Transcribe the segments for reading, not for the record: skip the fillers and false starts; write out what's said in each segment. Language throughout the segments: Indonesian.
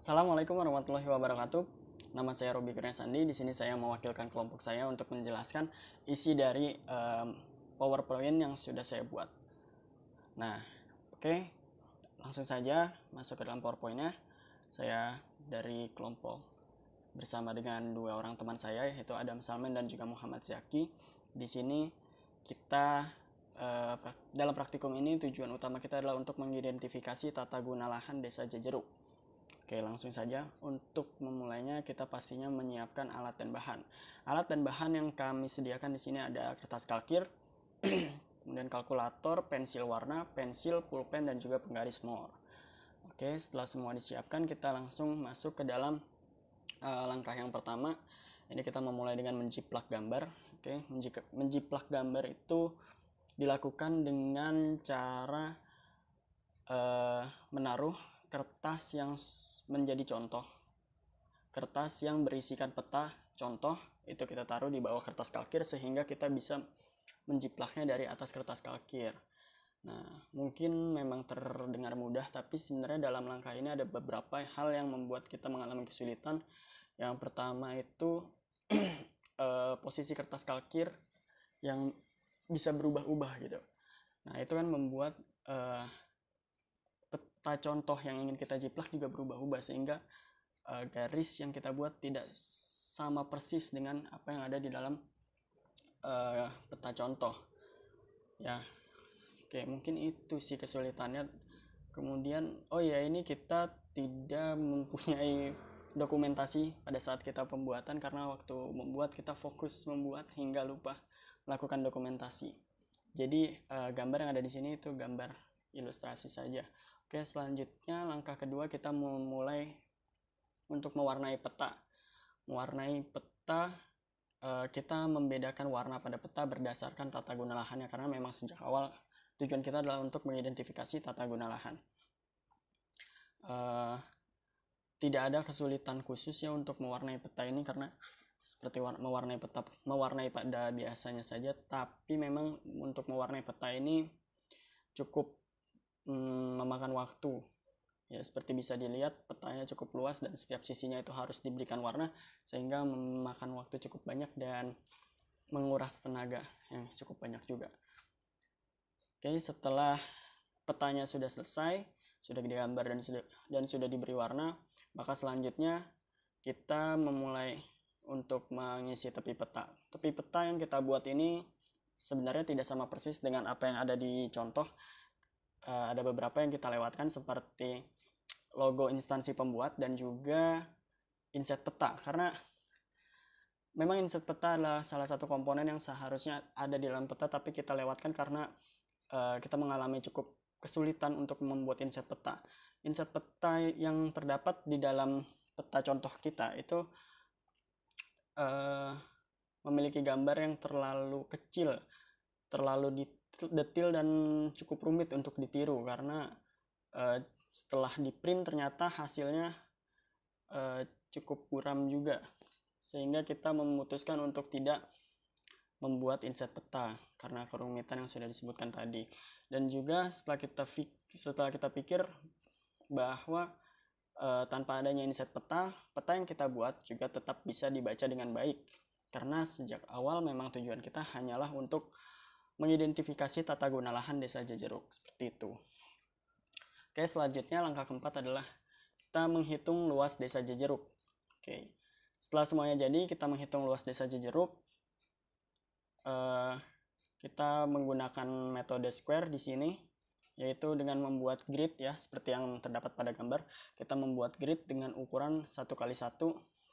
Assalamualaikum warahmatullahi wabarakatuh. Nama saya Robi Kurniasandi. Di sini saya mewakilkan kelompok saya untuk menjelaskan isi dari PowerPoint yang sudah saya buat. Nah, oke, langsung saja masuk ke dalam PowerPoint-nya. Saya dari kelompok bersama dengan dua orang teman saya, yaitu Adam Salman dan juga Muhammad Zaki. Di sini kita dalam praktikum ini tujuan utama kita adalah untuk mengidentifikasi tata guna lahan desa Jejeruk. Oke, langsung saja. Untuk memulainya, kita pastinya menyiapkan alat dan bahan. Alat dan bahan yang kami sediakan di sini ada kertas kalkir, kemudian kalkulator, pensil warna, pensil, pulpen, dan juga penggaris more. Oke, setelah semua disiapkan, kita langsung masuk ke dalam langkah yang pertama. Ini kita memulai dengan menjiplak gambar. Oke, menjiplak gambar itu dilakukan dengan cara menaruh kertas yang menjadi contoh, kertas yang berisikan peta contoh itu kita taruh di bawah kertas kalkir sehingga kita bisa menjiplaknya dari atas kertas kalkir. Nah, mungkin memang terdengar mudah, tapi sebenarnya dalam langkah ini ada beberapa hal yang membuat kita mengalami kesulitan. Yang pertama itu posisi kertas kalkir yang bisa berubah-ubah gitu. Nah, itu kan membuat peta contoh yang ingin kita jiplak juga berubah-ubah sehingga garis yang kita buat tidak sama persis dengan apa yang ada di dalam peta contoh. Ya, oke, mungkin itu sih kesulitannya. Kemudian, oh ya, ini kita tidak mempunyai dokumentasi pada saat kita pembuatan karena waktu membuat kita fokus membuat hingga lupa melakukan dokumentasi. Jadi gambar yang ada di sini itu gambar ilustrasi saja. Oke, selanjutnya langkah kedua kita memulai untuk mewarnai peta. Mewarnai peta, kita membedakan warna pada peta berdasarkan tata guna lahannya karena memang sejak awal tujuan kita adalah untuk mengidentifikasi tata guna lahan. Tidak ada kesulitan khusus ya untuk mewarnai peta ini karena seperti mewarnai pada biasanya saja, tapi memang untuk mewarnai peta ini cukup memakan waktu. Ya, seperti bisa dilihat petanya cukup luas dan setiap sisinya itu harus diberikan warna sehingga memakan waktu cukup banyak dan menguras tenaga yang cukup banyak juga. Oke, setelah petanya sudah selesai, sudah digambar dan sudah diberi warna, maka selanjutnya kita memulai untuk mengisi tepi peta. Tepi peta yang kita buat ini sebenarnya tidak sama persis dengan apa yang ada di contoh. Ada beberapa yang kita lewatkan seperti logo instansi pembuat dan juga inset peta, karena memang inset peta adalah salah satu komponen yang seharusnya ada di dalam peta tapi kita lewatkan karena kita mengalami cukup kesulitan untuk membuat inset peta. Inset peta yang terdapat di dalam peta contoh kita itu memiliki gambar yang terlalu kecil, terlalu detail dan cukup rumit untuk ditiru karena setelah di print ternyata hasilnya cukup buram juga sehingga kita memutuskan untuk tidak membuat inset peta karena kerumitan yang sudah disebutkan tadi. Dan juga setelah kita pikir bahwa tanpa adanya inset peta yang kita buat juga tetap bisa dibaca dengan baik karena sejak awal memang tujuan kita hanyalah untuk mengidentifikasi tata guna lahan desa Jejeruk seperti itu. Oke, selanjutnya langkah keempat adalah kita menghitung luas desa Jejeruk. Oke, setelah semuanya jadi, kita menghitung luas desa Jejeruk. Kita menggunakan metode square di sini, yaitu dengan membuat grid ya, seperti yang terdapat pada gambar. Kita membuat grid dengan ukuran 1x1.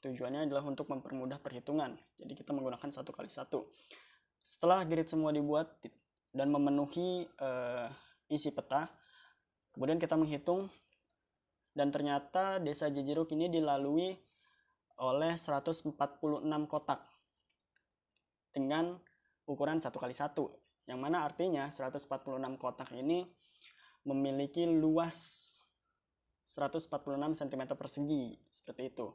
Tujuannya adalah untuk mempermudah perhitungan. Jadi kita menggunakan 1x1. Setelah grid semua dibuat dan memenuhi isi peta, kemudian kita menghitung dan ternyata desa Jejeruk ini dilalui oleh 146 kotak dengan ukuran 1x1, yang mana artinya 146 kotak ini memiliki luas 146 cm persegi seperti itu.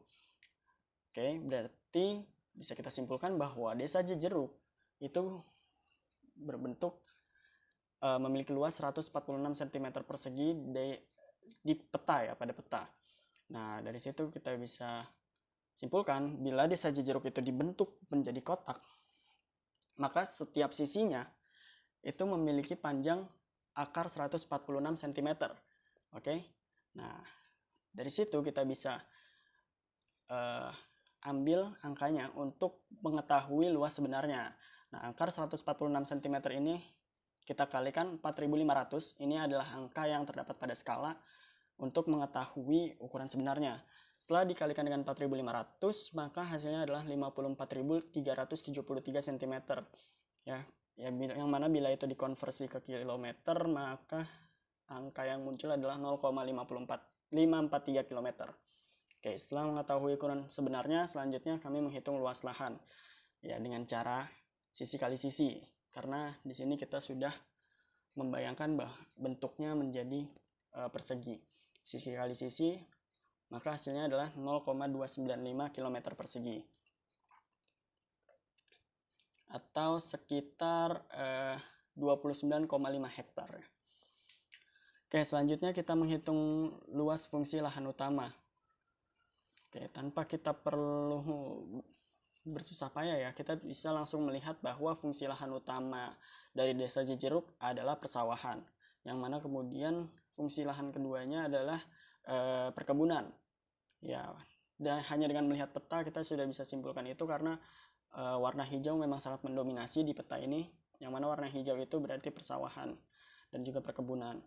Oke, berarti bisa kita simpulkan bahwa desa Jejeruk itu berbentuk memiliki luas 146 cm persegi di peta ya, pada peta. Nah, dari situ kita bisa simpulkan bila desa Cijeruk itu dibentuk menjadi kotak, maka setiap sisinya itu memiliki panjang akar 146 cm. Oke. Nah, dari situ kita bisa ambil angkanya untuk mengetahui luas sebenarnya. Nah, akar 146 cm ini kita kalikan 4.500. Ini adalah angka yang terdapat pada skala untuk mengetahui ukuran sebenarnya. Setelah dikalikan dengan 4.500, maka hasilnya adalah 54.373 cm. Ya, yang mana bila itu dikonversi ke kilometer, maka angka yang muncul adalah 0,543 km. Oke, setelah mengetahui ukuran sebenarnya, selanjutnya kami menghitung luas lahan. Ya, dengan cara sisi kali sisi. Karena di sini kita sudah membayangkan bahwa bentuknya menjadi persegi. Sisi kali sisi, maka hasilnya adalah 0,295 km persegi. Atau sekitar 29,5 hektar. Oke, selanjutnya kita menghitung luas fungsi lahan utama. Oke, tanpa kita perlu bersusah payah ya, kita bisa langsung melihat bahwa fungsi lahan utama dari desa Cijeruk adalah persawahan, yang mana kemudian fungsi lahan keduanya adalah perkebunan. Ya, dan hanya dengan melihat peta kita sudah bisa simpulkan itu karena warna hijau memang sangat mendominasi di peta ini, yang mana warna hijau itu berarti persawahan dan juga perkebunan.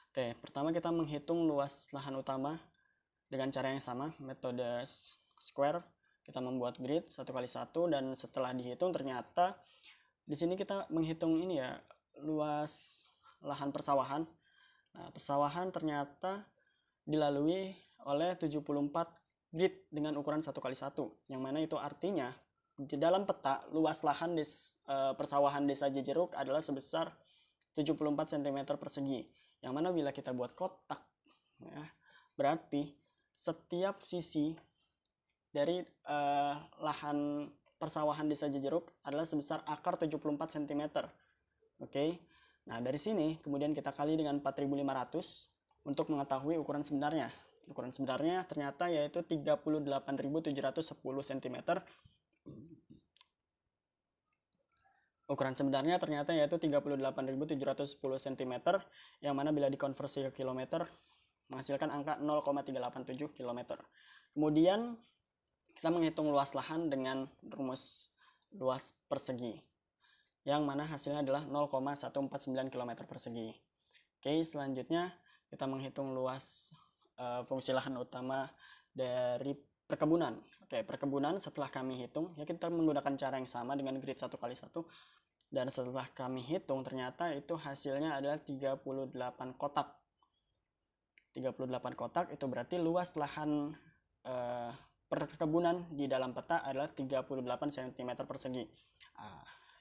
Oke, pertama kita menghitung luas lahan utama dengan cara yang sama, metode square. Kita membuat grid 1 kali 1, dan setelah dihitung ternyata di sini kita menghitung ini ya, luas lahan persawahan. Nah, persawahan ternyata dilalui oleh 74 grid dengan ukuran 1 kali 1, yang mana itu artinya di dalam peta luas lahan persawahan desa Cijeruk adalah sebesar 74 cm persegi, yang mana bila kita buat kotak ya, berarti setiap sisi dari lahan persawahan desa Cijeruk adalah sebesar akar 74 cm. Oke. Nah, dari sini kemudian kita kali dengan 4.500 untuk mengetahui ukuran sebenarnya. Ukuran sebenarnya ternyata yaitu 38.710 cm. Ukuran sebenarnya ternyata yaitu 38.710 cm, yang mana bila dikonversi ke kilometer menghasilkan angka 0,387 km. Kemudian kita menghitung luas lahan dengan rumus luas persegi, yang mana hasilnya adalah 0,149 km persegi. Oke, selanjutnya kita menghitung luas fungsi lahan utama dari perkebunan. Oke, perkebunan setelah kami hitung, ya kita menggunakan cara yang sama dengan grid 1 kali 1. Dan setelah kami hitung, ternyata itu hasilnya adalah 38 kotak. 38 kotak itu berarti luas lahan perkebunan di dalam peta adalah 38 cm persegi.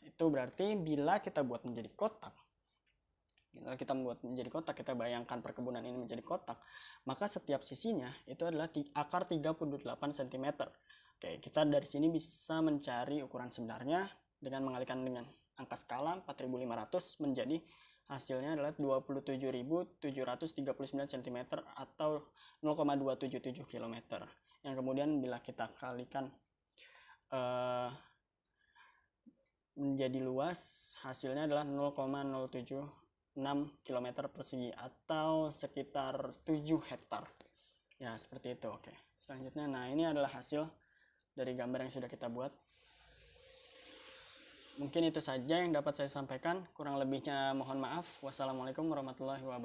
Itu berarti bila kita buat menjadi kotak, kita bayangkan perkebunan ini menjadi kotak, maka setiap sisinya itu adalah akar 38 cm. Oke, kita dari sini bisa mencari ukuran sebenarnya dengan mengalihkan dengan angka skala 4.500 menjadi hasilnya adalah 27.739 cm atau 0,277 km. Yang kemudian bila kita kalikan menjadi luas, hasilnya adalah 0,076 km persegi atau sekitar 7 hektar. Ya, seperti itu. Oke. Selanjutnya, nah ini adalah hasil dari gambar yang sudah kita buat. Mungkin itu saja yang dapat saya sampaikan. Kurang lebihnya mohon maaf. Wassalamualaikum warahmatullahi wabarakatuh.